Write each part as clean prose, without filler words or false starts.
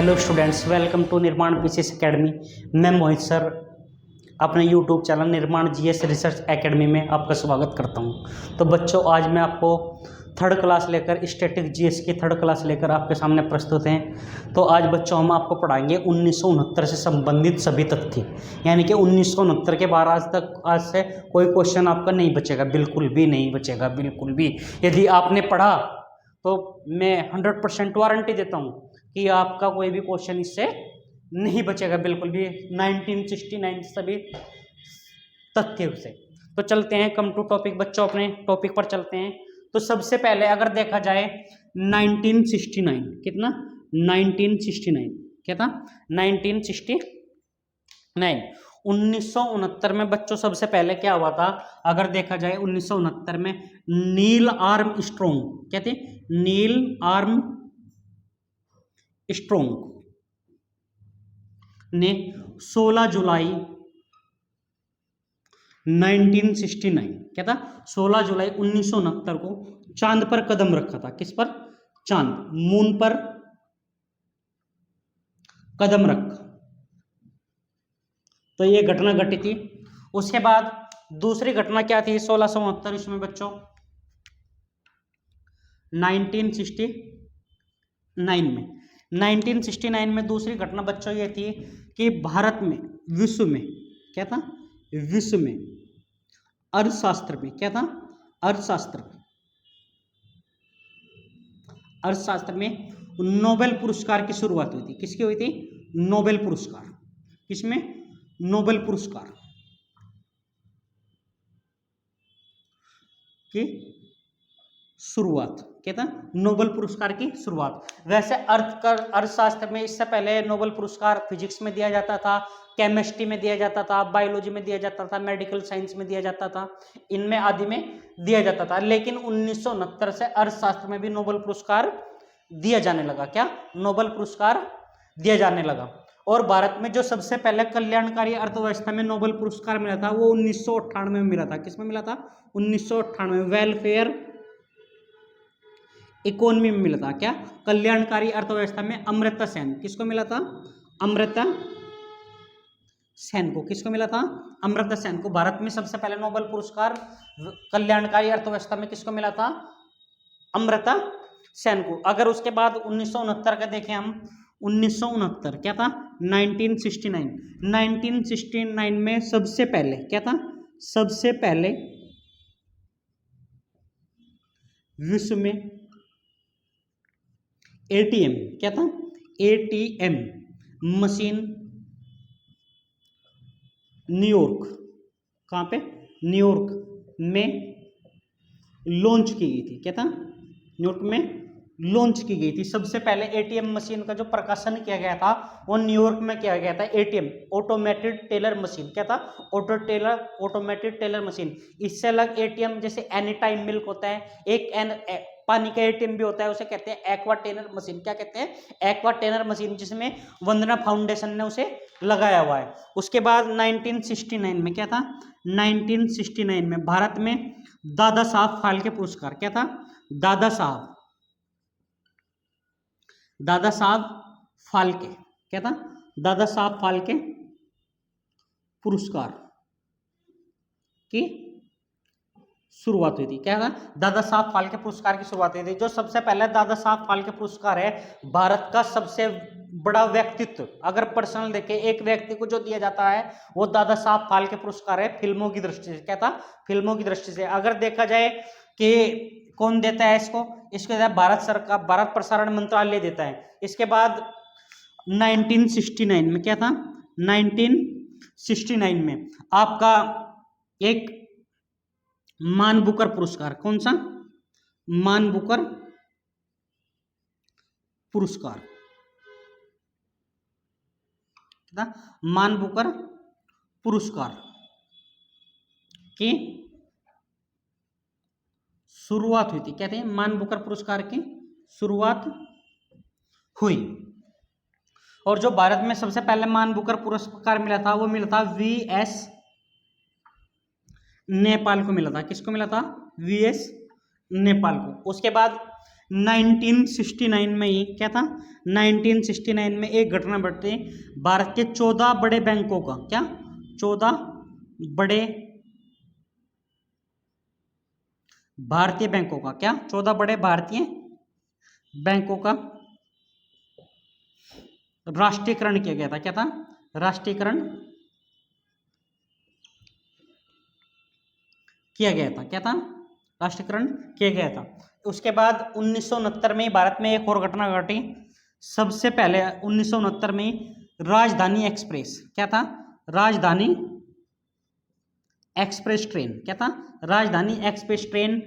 Hello students, welcome to निर्माण PCS academy. मैं मोहित sir अपने यूट्यूब चैनल निर्माण जीएस रिसर्च एकेडमी में आपका स्वागत करता हूं। तो बच्चों, आज मैं आपको थर्ड क्लास लेकर स्टैटिक जीएस की थर्ड क्लास लेकर आपके सामने प्रस्तुत हैं। तो आज बच्चों हम आपको पढ़ाएंगे 1969 से संबंधित सभी तथ्य, यानी कि 1969 के बाद आज से कोई क्वेश्चन आपका नहीं बचेगा, बिल्कुल भी नहीं बचेगा, बिल्कुल भी। यदि आपने पढ़ा तो मैं 100% वारंटी देता हूँ कि आपका कोई भी क्वेश्चन इससे नहीं बचेगा, बिल्कुल भी। 1969 सभी तथ्य से। तो चलते हैं, कम टू टॉपिक बच्चों, अपने टॉपिक पर चलते हैं। तो सबसे पहले अगर देखा जाए 1969 कितना 1969 क्या था 1969 1969 में बच्चों सबसे पहले क्या हुआ था? अगर देखा जाए 1969 में नील आर्म स्ट्रोंग, क्या थे? नील आर्म स्ट्रोंग ने 16 जुलाई 1969 क्या था 16 जुलाई 1969 को चांद पर कदम रखा था। किस पर? चांद, मून पर कदम रखा। तो ये घटना घटी थी। उसके बाद दूसरी घटना क्या थी 1669 इसमें बच्चों? 1969 में दूसरी घटना बच्चों ये थी कि भारत में, विश्व में क्या था? विश्व में अर्थशास्त्र में क्या था? अर्थशास्त्र में नोबेल पुरस्कार की शुरुआत हुई थी। किसकी हुई थी? नोबेल पुरस्कार। किसमें? नोबेल पुरस्कार की शुरुआत क्या था? नोबेल पुरस्कार की शुरुआत। वैसे अर्थशास्त्र में इससे पहले नोबेल पुरस्कार फिजिक्स में दिया जाता था, केमिस्ट्री में दिया जाता था, बायोलॉजी में दिया जाता था, मेडिकल साइंस में दिया जाता था, इनमें आदि में दिया जाता था। लेकिन 1969 से अर्थशास्त्र में भी नोबेल पुरस्कार दिया जाने लगा। क्या? नोबेल पुरस्कार दिया जाने लगा। और भारत में जो सबसे पहले कल्याणकारी अर्थव्यवस्था में नोबेल पुरस्कार मिला था वो 1998 में मिला था। किसमें मिला था? 1998 में वेलफेयर इकोनॉमी में मिला था। क्या? कल्याणकारी अर्थव्यवस्था में अमर्त्य सेन। किसको मिला था? अमर्त्य सेन को। किसको मिला था? अमर्त्य सेन को। भारत में सबसे पहले नोबेल पुरस्कार कल्याणकारी अर्थव्यवस्था में किसको मिला था? अमर्त्य सेन को। अगर उसके बाद 1969 का देखें हम, 1969 क्या था? 1969 में सबसे पहले क्या था? सबसे पहले विश्व में एटीएम क्या था? एटीएम मशीन न्यूयॉर्क, कहां पे? न्यूयॉर्क में लॉन्च की गई थी। क्या था? न्यूयॉर्क में लॉन्च की गई थी। सबसे पहले एटीएम मशीन का जो प्रकाशन किया गया था वो न्यूयॉर्क में किया गया था। ATM automated teller machine. क्या था? Automated teller machine. इससे अलग एटीएम जैसे एनी टाइम मिल्क होता है, एक पानी का एटीएम भी होता है, उसे कहते हैं एक्वा टेनर मशीन। क्या कहते हैं? एक्वा टेनर मशीन, जिसमें वंदना फाउंडेशन ने उसे लगाया हुआ है। उसके बाद 1969 में क्या था? 1969 में भारत में दादा साहब फाल्के पुरस्कार। क्या था? दादा साहब फाल्के। क्या था? दादा साहब फाल्के पुरस्कार की शुरुआत हुई थी। क्या था? दादा साहब फाल्के पुरस्कार की शुरुआत हुई थी। जो सबसे पहले दादा साहब फाल्के पुरस्कार है, भारत का सबसे बड़ा व्यक्तित्व, अगर पर्सनल देखे एक व्यक्ति को जो दिया जाता है वो दादा साहब फाल्के पुरस्कार है, फिल्मों की दृष्टि से। क्या था? फिल्मों की दृष्टि से। अगर देखा जाए कि कौन देता है इसको देता है भारत सरकार, भारत प्रसारण मंत्रालय देता है। इसके बाद 1969 में क्या था? 1969 में आपका एक मान बुकर पुरस्कार। कौन सा? मान बुकर पुरस्कार। मान बुकर पुरस्कार की शुरुआत हुई थी। कहते हैं मान बुकर पुरस्कार की शुरुआत हुई। और जो भारत में सबसे पहले मान बुकर पुरस्कार मिला था वो मिला था वीएस नेपाल को मिला था। किसको मिला था? वीएस नेपाल को। उसके बाद 1969 में ही क्या था, 1969 में एक घटना बढ़ती, भारत के 14 बड़े बैंकों का क्या, 14 बड़े भारतीय बैंकों का क्या, 14 बड़े भारतीय बैंकों का राष्ट्रीयकरण किया गया था। क्या था, राष्ट्रीयकरण किया गया था। क्या था, राष्ट्रीयकरण किया गया था। उसके बाद 1969 में भारत में एक और घटना घटी। सबसे पहले 1969 में राजधानी एक्सप्रेस, क्या था, राजधानी एक्सप्रेस ट्रेन, क्या था, राजधानी एक्सप्रेस ट्रेन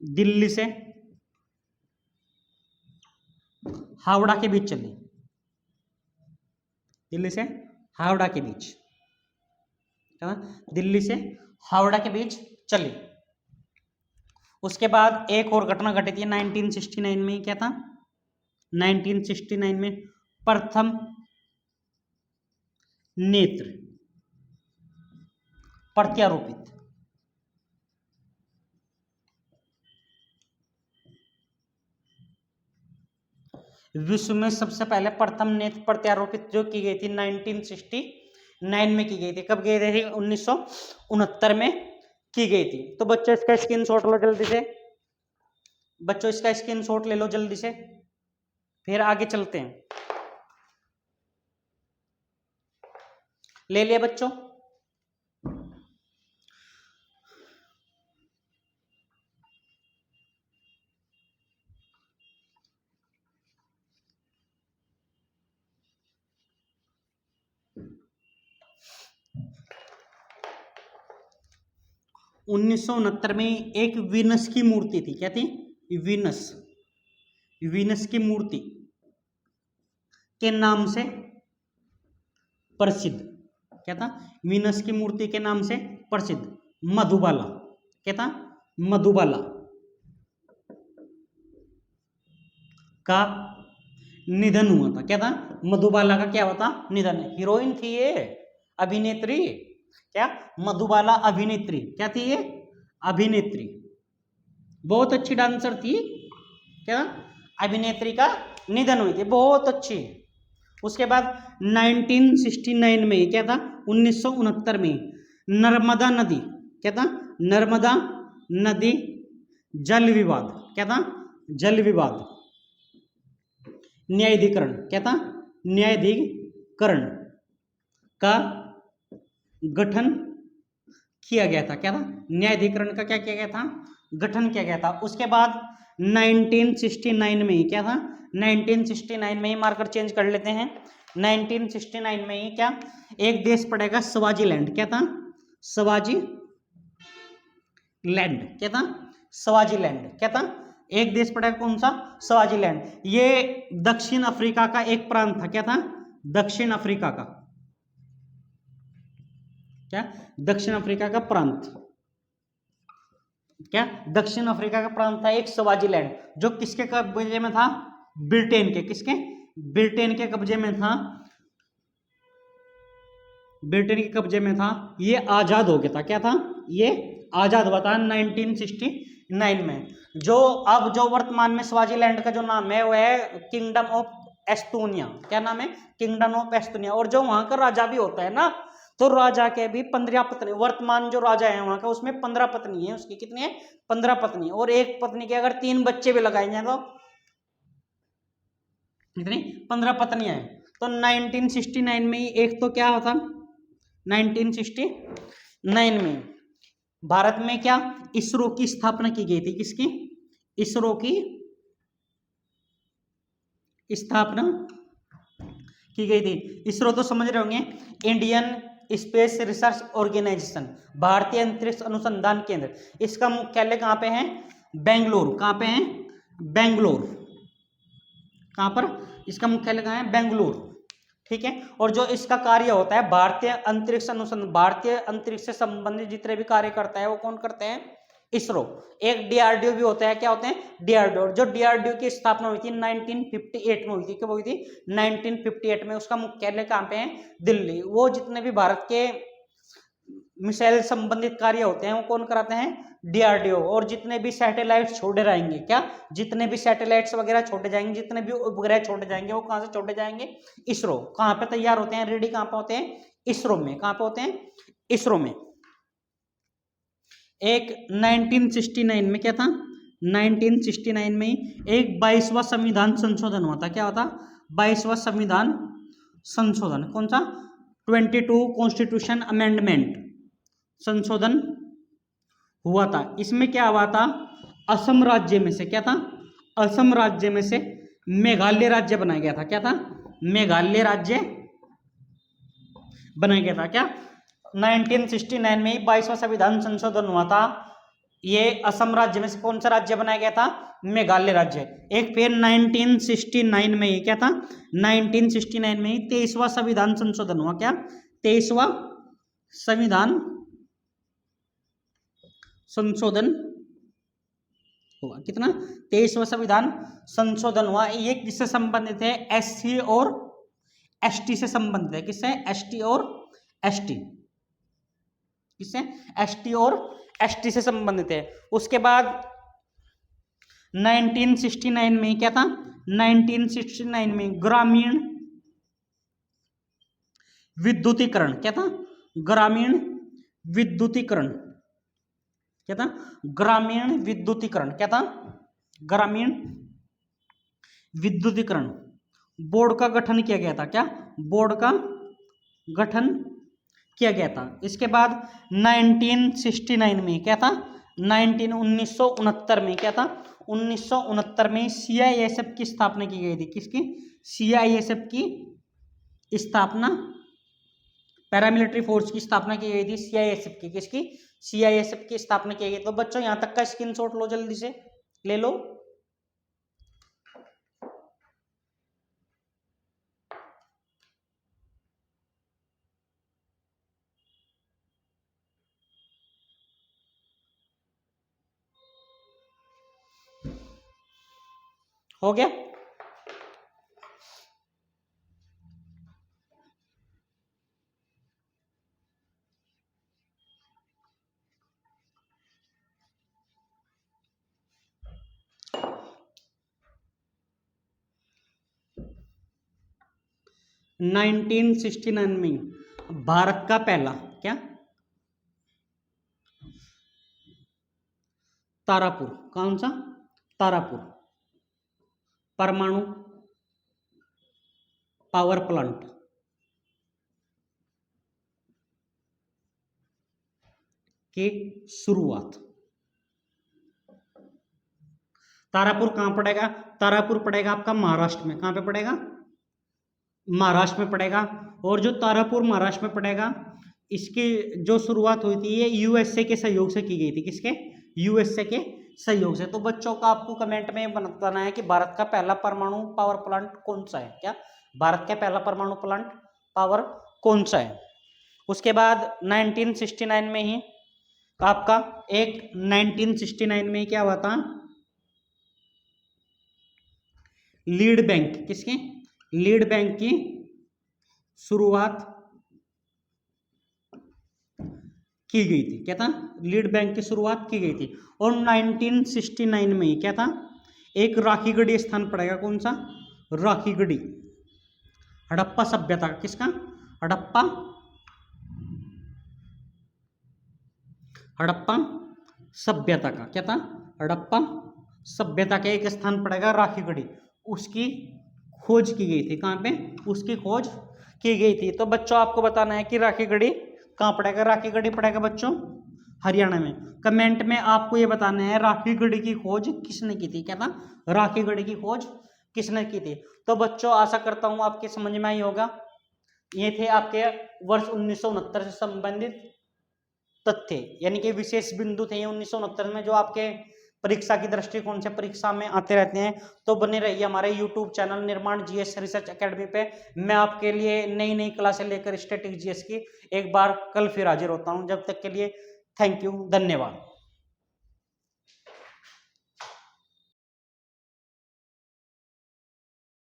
दिल्ली से हावड़ा के बीच चली, दिल्ली से हावड़ा के बीच, क्या, दिल्ली से हावड़ा के बीच चली। उसके बाद एक और घटना घटी थी 1969 में। क्या था, 1969 में प्रथम नेत्र प्रत्यारोपित, विश्व में सबसे पहले प्रथम नेत्र प्रत्यारोपित जो की गई थी 1969 में की गई थी। कब गई थी, 1969 में की गई थी। तो बच्चों इसका स्क्रीनशॉट लो जल्दी से, बच्चों इसका स्क्रीनशॉट ले लो जल्दी से, फिर आगे चलते हैं। ले लिया बच्चों, उन्नीस सौ उनहत्तर में एक वीनस की मूर्ति थी। क्या थी, वीनस, वीनस की मूर्ति के नाम से प्रसिद्ध, क्या था, वीनस की मूर्ति के नाम से प्रसिद्ध मधुबाला, क्या था, मधुबाला का निधन हुआ था। क्या था, मधुबाला का क्या हुआ था, निधन। हीरोइन थी ये, अभिनेत्री, क्या, मधुबाला अभिनेत्री, क्या थी ये, अभिनेत्री, बहुत अच्छी डांसर थी। क्या, अभिनेत्री का निधन हुई थी, बहुत अच्छी। उसके बाद 1969 में क्या था, 1969 में नर्मदा नदी, क्या था, नर्मदा नदी जल विवाद, क्या था, जल विवाद न्यायाधिकरण, क्या था, न्यायाधिकरण का गठन किया गया था। क्या था, न्यायाधिकरण का क्या किया गया था, गठन किया गया था। उसके बाद 1969 में क्या था, 1969 में ही मार्कर चेंज कर लेते हैं। 1969 में ही क्या, एक देश पड़ेगा स्वाजीलैंड, क्या था, स्वाजीलैंड, क्या था, स्वाजीलैंड, क्या था, एक देश पड़ेगा कौन सा, स्वाजीलैंड। ये दक्षिण अफ्रीका का एक प्रांत था। क्या था, दक्षिण अफ्रीका का, क्या, दक्षिण अफ्रीका का प्रांत, क्या, दक्षिण अफ्रीका का प्रांत था एक स्वाजीलैंड, जो किसके कब्जे में था, ब्रिटेन के, किसके, ब्रिटेन के कब्जे में था, ब्रिटेन के कब्जे में था। ये आजाद हो गया था। क्या था, ये आजाद हुआ था 1969 में। जो अब जो वर्तमान में स्वाजीलैंड का जो नाम है वो है किंगडम ऑफ एस्तोनिया। क्या नाम है, किंगडम ऑफ एस्तोनिया। और जो वहां का राजा भी होता है ना, तो राजा के भी 15 पत्नी, वर्तमान जो राजा है वहां का उसमें 15 पत्नी है उसकी, कितनी है, 15 पत्नी। और एक पत्नी के अगर 3 बच्चे भी लगाए जाए तो कितनी, 15 पत्नियां हैं। तो 1969 में ही एक तो क्या होता, 1969 में भारत में क्या, इसरो की स्थापना की गई थी। किसकी, इसरो की स्थापना की गई थी। इसरो तो समझ रहे होंगे, इंडियन स्पेस रिसर्च ऑर्गेनाइजेशन, भारतीय अंतरिक्ष अनुसंधान केंद्र। इसका मुख्यालय कहां पे है, बेंगलुरु। कहां पे है, बेंगलुरु। कहां पर, इसका मुख्यालय कहां है, बेंगलुरु, ठीक है। और जो इसका कार्य होता है भारतीय अंतरिक्ष अनुसंधान, भारतीय अंतरिक्ष से संबंधित जितने भी कार्य करता है वो कौन करते हैं, इसरो। एक डीआरडीओ भी होता है। क्या होते हैं, डीआरडीओ। जो डीआरडीओ की स्थापना हुई थी 1958 में हुई थी। कब हुई थी, 1958 में। उसका मुख्यालय कहां पे है, दिल्ली। वो जितने भी भारत के मिसाइल संबंधित कार्य होते हैं वो कौन कराते हैं? डीआरडीओ। और जितने भी सैटेलाइट छोड़े रहेंगे, क्या जितने भी सैटेलाइट्स वगैरह छोड़े जाएंगे, जितने भी उपग्रह छोड़े जाएंगे वो कहां से छोड़े जाएंगे? इसरो। कहां पे तैयार होते हैं, रेडी कहां पे होते हैं? इसरो में। कहां पे होते हैं? इसरो में। एक 1969 में क्या था? 1969 में एक 22वां संविधान संशोधन हुआ था। क्या होता? 22वां संविधान संशोधन। कौन सा? 22 कॉन्स्टिट्यूशन अमेंडमेंट संशोधन हुआ था। इसमें क्या हुआ था? असम राज्य में से क्या था? असम राज्य में से मेघालय राज्य बनाया गया था। क्या था? मेघालय राज्य बनाया गया था। क्या 1969 में 22वां संविधान संशोधन हुआ था। ये असम राज्य में से कौन सा राज्य बनाया गया था? मेघालय राज्य। एक फिर 1969 में ही क्या था? 1969 में ही 23वां संविधान संशोधन हुआ। क्या 23वां संविधान संशोधन हुआ? कितना? 23वां संविधान संशोधन हुआ। ये किससे संबंधित है? एससी और एसटी से संबंधित है। किससे? एसटी और एसटी। किससे? एसटी और एसटी से संबंधित है। उसके बाद 1969 में क्या था? 1969 में ग्रामीण विद्युतीकरण। क्या था? ग्रामीण विद्युतीकरण। क्या था? ग्रामीण विद्युतीकरण। क्या था? ग्रामीण विद्युतीकरण बोर्ड का गठन किया गया था। क्या बोर्ड का गठन किया गया था। इसके बाद 1969 में क्या था? 1969 में क्या था? 1969 में सीआईएसएफ की स्थापना की गई थी। किसकी? सीआईएसएफ की स्थापना, पैरामिलिट्री फोर्स की स्थापना की गई थी सीआईएसएफ की। किसकी? सीआईएसएफ की स्थापना की गई। तो बच्चों यहां तक का स्क्रीनशॉट लो, जल्दी से ले लो। हो गया? है 1969 में भारत का पहला क्या? तारापुर। कौन सा? तारापुर परमाणु पावर प्लांट की शुरुआत। तारापुर कहां पड़ेगा? तारापुर पड़ेगा आपका महाराष्ट्र में। कहां पे पड़ेगा? महाराष्ट्र में पड़ेगा। और जो तारापुर महाराष्ट्र में पड़ेगा, इसकी जो शुरुआत हुई थी ये यूएसए के सहयोग से की गई थी। किसके? यूएसए के सहयोग से। तो बच्चों का आपको कमेंट में बताना है कि भारत का पहला परमाणु पावर प्लांट कौन सा है। क्या भारत का पहला परमाणु प्लांट पावर कौन सा है? उसके बाद 1969 में ही आपका एक 1969 में क्या हुआ था? Lead bank. किसके? लीड बैंक की शुरुआत की गई थी। क्या था? लीड बैंक की शुरुआत की गई थी। और 1969 में क्या था? एक राखीगढ़ी स्थान पड़ेगा। कौन सा? राखीगढ़ी। हड़प्पा सभ्यता। किसका? हड़प्पा हड़प्पा सभ्यता का। क्या था? हड़प्पा सभ्यता का एक स्थान पड़ेगा राखीगढ़ी। उसकी खोज की गई थी। कहां पे? उसकी खोज की गई थी। तो बच्चों आपको बताना है कि राखीगढ़ी कहां पड़ेगा? राखीगढ़ी पड़ेगा बच्चों हरियाणा में। कमेंट में आपको ये बताना है राखीगढ़ी की खोज किसने की थी। क्या था? राखीगढ़ी की खोज किसने की थी? तो बच्चों आशा करता हूं आपके समझ में आई होगा। ये थे आपके वर्ष 1969 से संबंधित तथ्य, यानी कि विशेष बिंदु थे 1969 में जो आपके परीक्षा की दृष्टिकोण से परीक्षा में आते रहते हैं। तो बने रहिए हमारे YouTube चैनल निर्माण जीएस रिसर्च एकेडमी पे। मैं आपके लिए नई नई क्लासें लेकर स्टैटिक जीएस की एक बार कल फिर हाजिर होता हूं। जब तक के लिए थैंक यू, धन्यवाद।